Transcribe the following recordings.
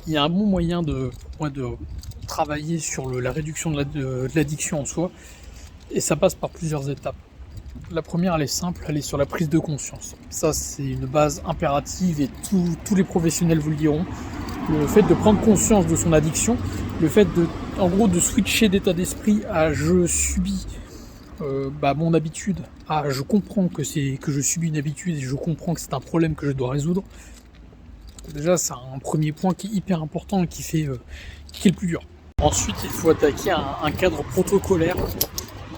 Il y a un bon moyen de travailler sur la réduction de l'addiction en soi, et ça passe par plusieurs étapes. La première, elle est simple, elle est sur la prise de conscience. Ça, c'est une base impérative et tous les professionnels vous le diront. Le fait de prendre conscience de son addiction, le fait de switcher d'état d'esprit à je subis mon habitude, à je comprends que je subis une habitude et je comprends que c'est un problème que je dois résoudre. Déjà, c'est un premier point qui est hyper important et qui est le plus dur. Ensuite, il faut attaquer un cadre protocolaire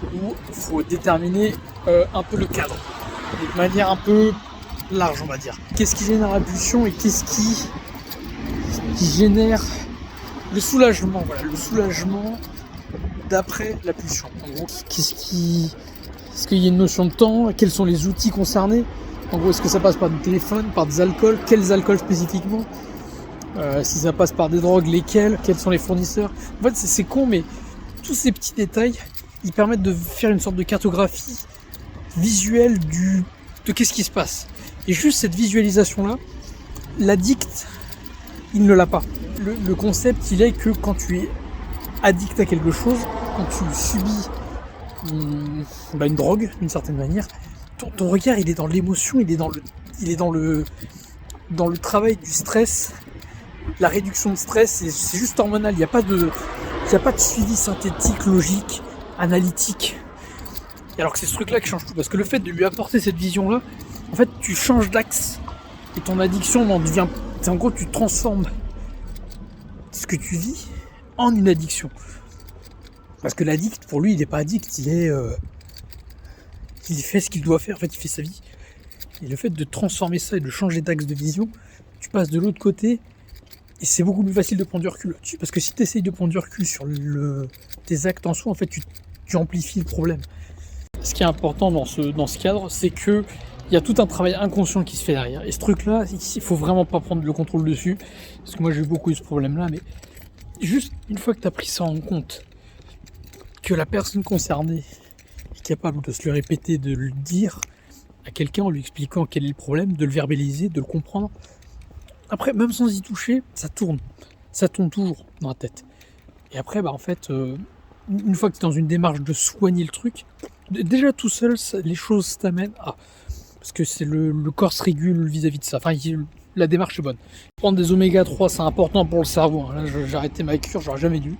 où il faut déterminer un peu le cadre, de manière un peu large, on va dire. Qu'est-ce qui génère la pulsion et qu'est-ce qui génère le soulagement, voilà, le soulagement d'après la pulsion. En gros, est-ce qu'il y a une notion de temps? Quels sont les outils concernés? En gros, est-ce que ça passe par du téléphone, par des alcools? Quels alcools spécifiquement? Si ça passe par des drogues, lesquels? Quels sont les fournisseurs? En fait, c'est con, mais tous ces petits détails, ils permettent de faire une sorte de cartographie visuelle de qu'est-ce qui se passe. Et juste cette visualisation-là, l'addict, il ne l'a pas. Le concept, il est que quand tu es addict à quelque chose, quand tu subis une drogue, d'une certaine manière, ton regard, il est dans l'émotion, il est dans le travail du stress, la réduction de stress, c'est juste hormonal, il n'y a pas de suivi synthétique, logique, analytique. Et alors que c'est ce truc-là qui change tout, parce que le fait de lui apporter cette vision-là, en fait, tu changes d'axe, et ton addiction en devient... En gros, tu transformes ce que tu vis en une addiction. Parce que l'addict, pour lui, il n'est pas addict, il fait ce qu'il doit faire, en fait, il fait sa vie. Et le fait de transformer ça et de changer d'axe de vision, tu passes de l'autre côté, et c'est beaucoup plus facile de prendre du recul là-dessus. Parce que si tu essayes de prendre du recul sur tes actes en soi, en fait, tu amplifies le problème. Ce qui est important dans ce cadre, c'est que il y a tout un travail inconscient qui se fait derrière. Et ce truc-là, il faut vraiment pas prendre le contrôle dessus. Parce que moi, j'ai eu beaucoup eu ce problème-là. Mais juste une fois que tu as pris ça en compte, que la personne concernée est capable de se le répéter, de le dire à quelqu'un en lui expliquant quel est le problème, de le verbaliser, de le comprendre. Après, même sans y toucher, ça tourne. Ça tourne toujours dans la tête. Et après, en fait, une fois que tu es dans une démarche de soigner le truc, déjà tout seul, les choses t'amènent à... Parce que c'est le corps se régule vis-à-vis de ça. Enfin, la démarche est bonne. Prendre des oméga 3, c'est important pour le cerveau. Là, j'ai arrêté ma cure, j'aurais jamais dû.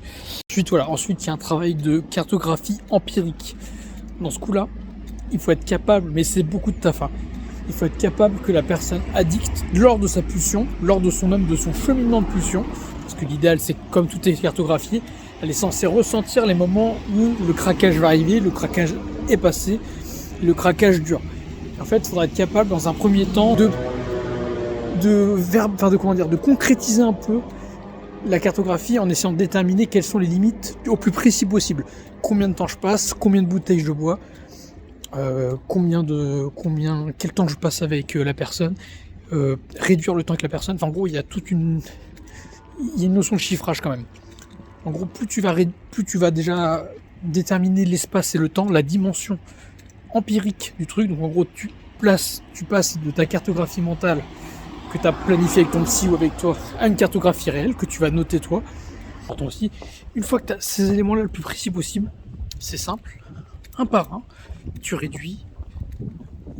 Ensuite, il y a un travail de cartographie empirique. Dans ce coup-là, il faut être capable, mais c'est beaucoup de taf. Il faut être capable que la personne addicte, lors de sa pulsion, lors de son cheminement de pulsion, parce que l'idéal, c'est que comme tout est cartographié, elle est censée ressentir les moments où le craquage va arriver, le craquage est passé, le craquage dure. En fait, il faudra être capable, dans un premier temps, de concrétiser un peu la cartographie en essayant de déterminer quelles sont les limites au plus précis possible. Combien de temps je passe, combien de bouteilles je bois, quel temps je passe avec la personne, réduire le temps avec la personne. Enfin, en gros, il y a une notion de chiffrage quand même. En gros, plus tu vas déjà déterminer l'espace et le temps, la dimension empirique du truc. Donc en gros, tu passes de ta cartographie mentale que tu as planifiée avec ton psy ou avec toi à une cartographie réelle que tu vas noter toi. Important aussi. Une fois que tu as ces éléments-là le plus précis possible, c'est simple, un par un, tu réduis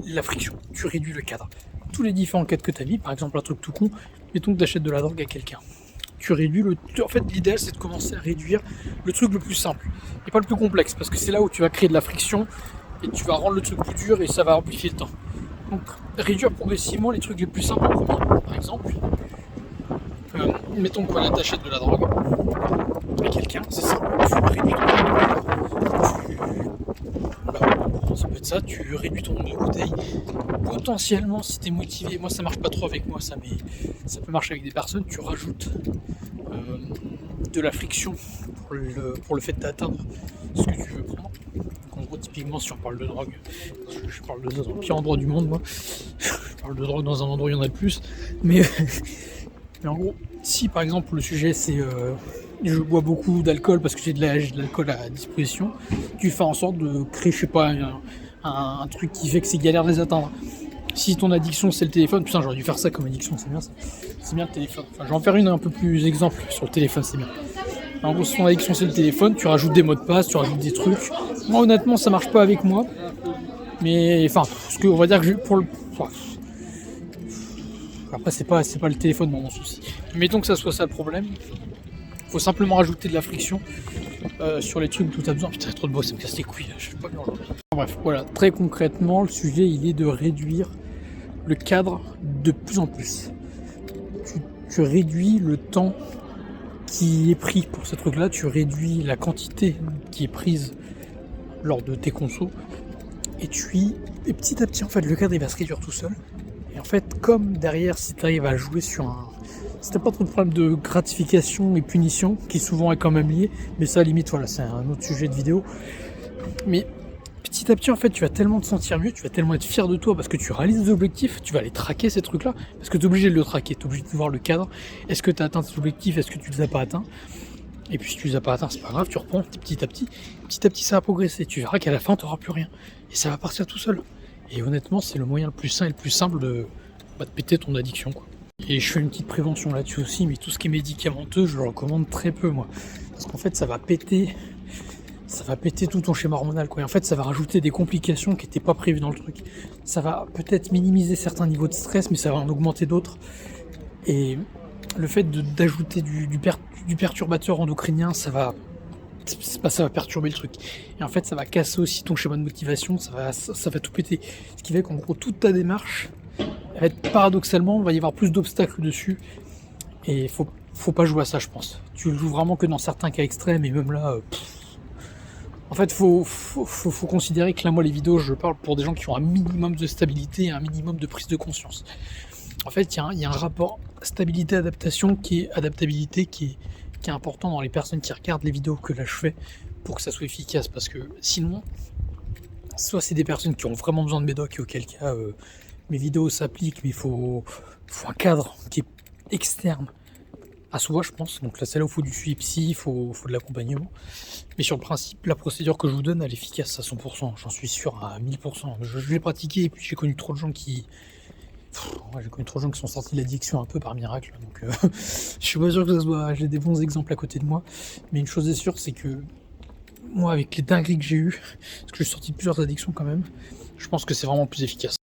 la friction, tu réduis le cadre. Tous les différents cadres que tu as mis, par exemple un truc tout con, mettons que tu achètes de la drogue à quelqu'un. Tu réduis en fait, l'idéal, c'est de commencer à réduire le truc le plus simple et pas le plus complexe, parce que c'est là où tu vas créer de la friction et tu vas rendre le truc plus dur et ça va amplifier le temps. Donc, réduire progressivement les trucs les plus simples en premier. Par exemple, mettons que t'achètes de la drogue à quelqu'un, c'est simple, tu réduis ça peut être ça, tu réduis ton nombre de bouteilles. Potentiellement, si t'es motivé, moi ça marche pas trop avec moi ça, mais ça peut marcher avec des personnes, tu rajoutes de la friction pour le fait d'atteindre ce que tu veux prendre. Donc en gros, typiquement, si on parle de drogue, je parle de ça dans le pire endroit du monde, moi. Je parle de drogue dans un endroit où il y en a le plus. Mais en gros, si par exemple le sujet c'est je bois beaucoup d'alcool parce que j'ai de l'alcool à disposition, tu fais en sorte de créer, je sais pas, un truc qui fait que c'est galère de les atteindre. Si ton addiction c'est le téléphone, putain j'aurais dû faire ça comme addiction, c'est bien ça. C'est bien le téléphone. Enfin, je vais en faire une un peu plus exemple sur le téléphone, c'est bien. En gros, si ton addiction c'est le téléphone, tu rajoutes des mots de passe, tu rajoutes des trucs. Moi honnêtement ça marche pas avec moi. Mais enfin, parce que on va dire que pour le. Après c'est pas le téléphone mon souci. Mettons que ça soit ça le problème. Faut simplement rajouter de la friction sur les trucs dont tu as besoin. Putain, il y a trop de bois, ça me casse les couilles, je suis pas bien aujourd'hui. Bref, voilà, très concrètement, le sujet il est de réduire le cadre de plus en plus. Tu réduis le temps qui est pris pour ce truc-là, tu réduis la quantité qui est prise lors de tes consos, et petit à petit, en fait, le cadre il va se réduire tout seul. Et en fait, comme derrière, si tu arrives à jouer sur un... Si t'as pas trop de problème de gratification et punition, qui souvent est quand même lié, mais ça, limite, voilà, c'est un autre sujet de vidéo. Mais petit à petit, en fait, tu vas tellement te sentir mieux, tu vas tellement être fier de toi parce que tu réalises des objectifs, tu vas aller traquer ces trucs-là, parce que tu es obligé de le traquer, tu es obligé de voir le cadre. Est-ce que tu as atteint tes objectifs, est-ce que tu les as pas atteints? Et puis si tu les as pas atteints, c'est pas grave, tu reprends petit à petit ça va progresser. Tu verras qu'à la fin, tu n'auras plus rien. Et ça va partir tout seul. Et honnêtement, c'est le moyen le plus sain et le plus simple de péter ton addiction, quoi. Et je fais une petite prévention là-dessus aussi, mais tout ce qui est médicamenteux, je le recommande très peu, moi. Parce qu'en fait, ça va péter tout ton schéma hormonal, quoi. Et en fait, ça va rajouter des complications qui n'étaient pas prévues dans le truc. Ça va peut-être minimiser certains niveaux de stress, mais ça va en augmenter d'autres. Et le fait d'ajouter du perturbateur endocrinien, ça va perturber le truc. Et en fait, ça va casser aussi ton schéma de motivation, ça va tout péter. Ce qui fait qu'en gros, toute ta démarche, paradoxalement, il va y avoir plus d'obstacles dessus. Et faut pas jouer à ça, je pense. Tu le joues vraiment que dans certains cas extrêmes, et même là... En fait, faut considérer que là, moi, les vidéos, je parle pour des gens qui ont un minimum de stabilité et un minimum de prise de conscience. En fait, il y a un rapport stabilité-adaptation adaptabilité qui est important dans les personnes qui regardent les vidéos que là je fais pour que ça soit efficace. Parce que sinon, soit c'est des personnes qui ont vraiment besoin de médoc, et auquel cas mes vidéos s'appliquent, mais il faut un cadre qui est externe à soi, je pense. Donc là, c'est là où il faut du suivi psy, il faut de l'accompagnement. Mais sur le principe, la procédure que je vous donne, elle est efficace à 100%. J'en suis sûr à 1000%. Je l'ai pratiqué et puis j'ai connu trop de gens qui... j'ai connu trop de gens qui sont sortis de l'addiction un peu par miracle. Donc je suis pas sûr que ça soit... J'ai des bons exemples à côté de moi. Mais une chose est sûre, c'est que moi, avec les dingueries que j'ai eues, parce que je suis sorti de plusieurs addictions quand même, je pense que c'est vraiment plus efficace.